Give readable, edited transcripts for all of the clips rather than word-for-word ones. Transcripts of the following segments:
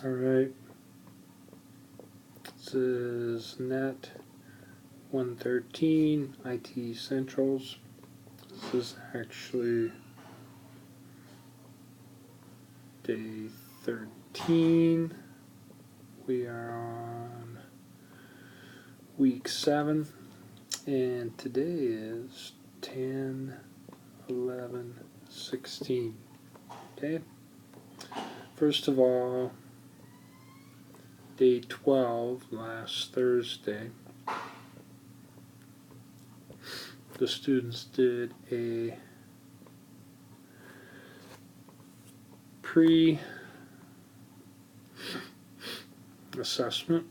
Alright, this is NET-113 IT Centrals. This is actually day 13. We are on week 7, and today is 10/11/16. Okay? First of all, day 12, last Thursday, the students did a pre-assessment.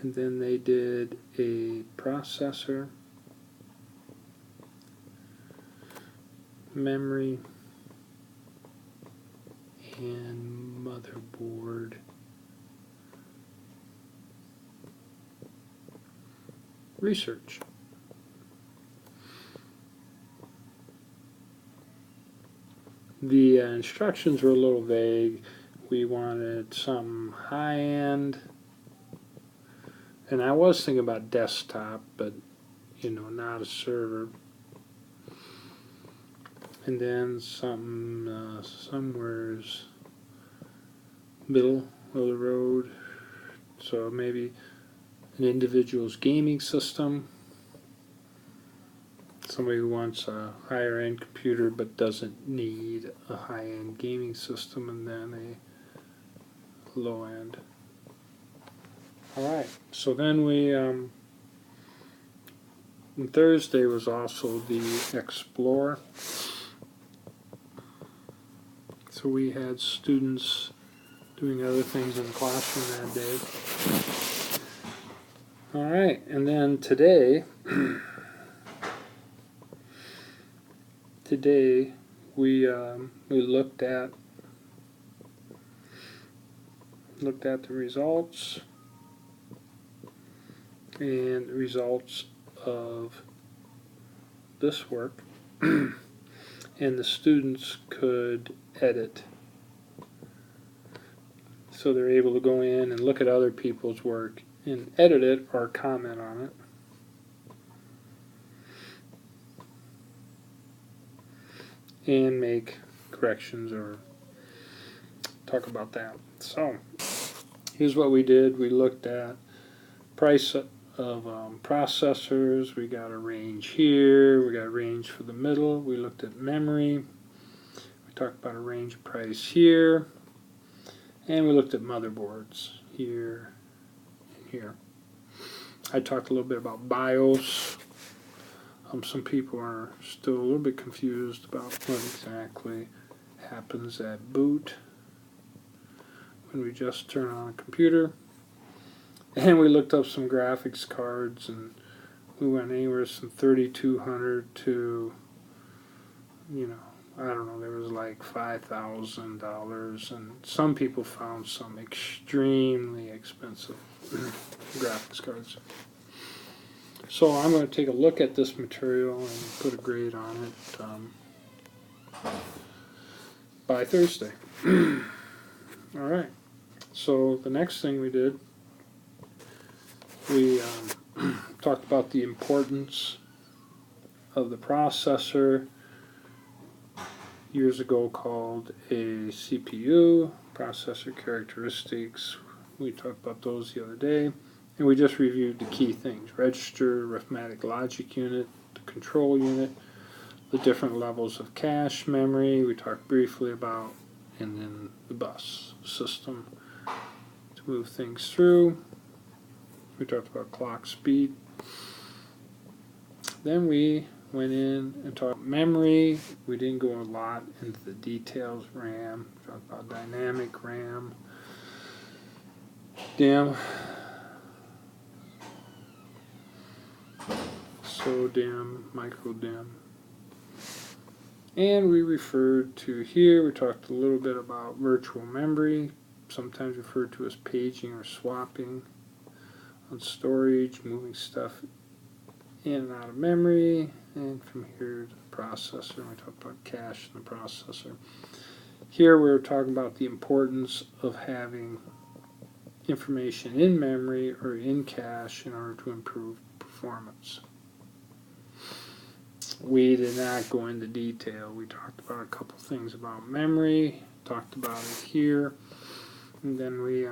And then they did a processor, memory, and motherboard research. The instructions were a little vague. We wanted some high-end, and I was thinking about desktop, but not a server. And then something somewhere's middle of the road, so maybe an individual's gaming system, somebody who wants a higher end computer but doesn't need a high end gaming system, and then a low end. Alright, so then we and Thursday was also the Explore. So we had students doing other things in the classroom that day. Alright, and then today we looked at the results and the results of this work, and the students could edit. So they're able to go in and look at other people's work and edit it or comment on it. And make corrections or talk about that. So here's what we did. We looked at price of processors. We got a range here. We got a range for the middle. We looked at memory. We talked about a range of price here. And we looked at motherboards here and here. I talked a little bit about BIOS. Some people are still a little bit confused about what exactly happens at boot when we just turn on a computer. And we looked up some graphics cards, and we went anywhere from $3,200 to, I don't know, there was like $5,000, and some people found some extremely expensive graphics cards. So I'm going to take a look at this material and put a grade on it by Thursday. Alright, so the next thing we did, we talked about the importance of the processor, years ago called a CPU, processor characteristics. We talked about those the other day. And we just reviewed the key things: register, arithmetic logic unit, the control unit, the different levels of cache memory we talked briefly about, and then the bus system to move things through. We talked about clock speed. Then we went in and talked about memory. We didn't go a lot into the details. RAM, we talked about dynamic RAM, DIMM, SO-DIMM, micro-DIMM. And we referred to here, we talked a little bit about virtual memory, sometimes referred to as paging or swapping, on storage, moving stuff in and out of memory, and from here to the processor. We talked about cache and the processor. Here we're talking about the importance of having information in memory or in cache in order to improve performance. We did not go into detail. We talked about a couple things about memory, talked about it here, and then we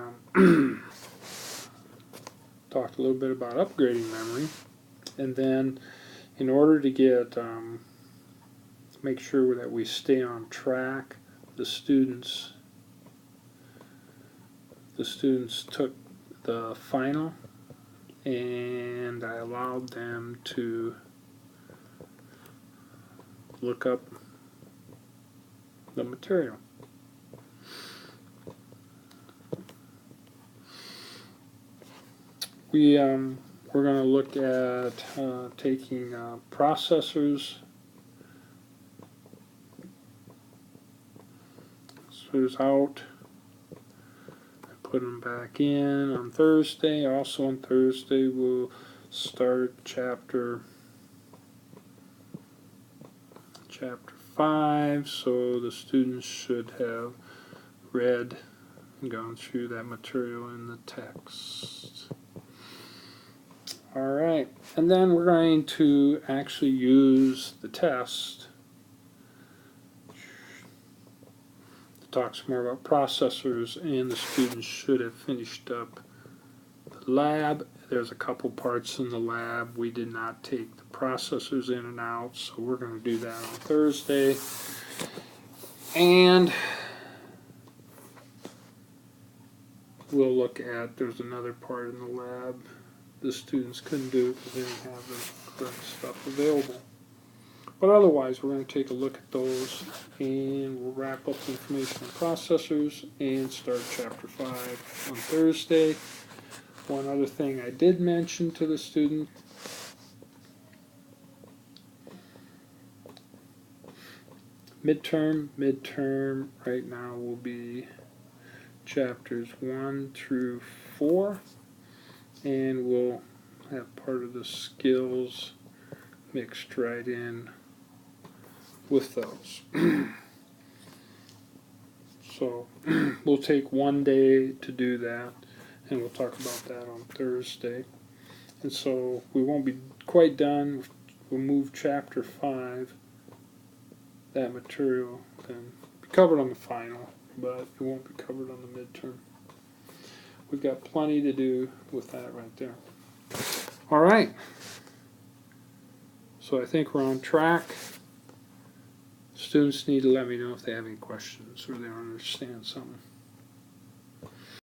talked a little bit about upgrading memory. And then in order to get make sure that we stay on track, the students took the final, and I allowed them to look up the material. We're going to look at taking processors out and put them back in on Thursday. Also on Thursday we'll start chapter 5, so the students should have read and gone through that material in the text. Alright, and then we're going to actually use the test to talk some more about processors, and the students should have finished up the lab. There's a couple parts in the lab we did not take the processors in and out, so we're going to do that on Thursday. And we'll look at, there's another part in the lab the students couldn't do because they didn't have the correct stuff available. But otherwise, we're going to take a look at those, and we'll wrap up the information on processors and start chapter 5 on Thursday. One other thing I did mention to the student, midterm right now will be chapters 1 through 4, and we'll have part of the skills mixed right in with those. So we'll take one day to do that, and we'll talk about that on Thursday. And so we won't be quite done. We'll move chapter 5, that material, then be covered on the final, but it won't be covered on the midterm. We've got plenty to do with that right there. All right. So I think we're on track. Students need to let me know if they have any questions or they don't understand something.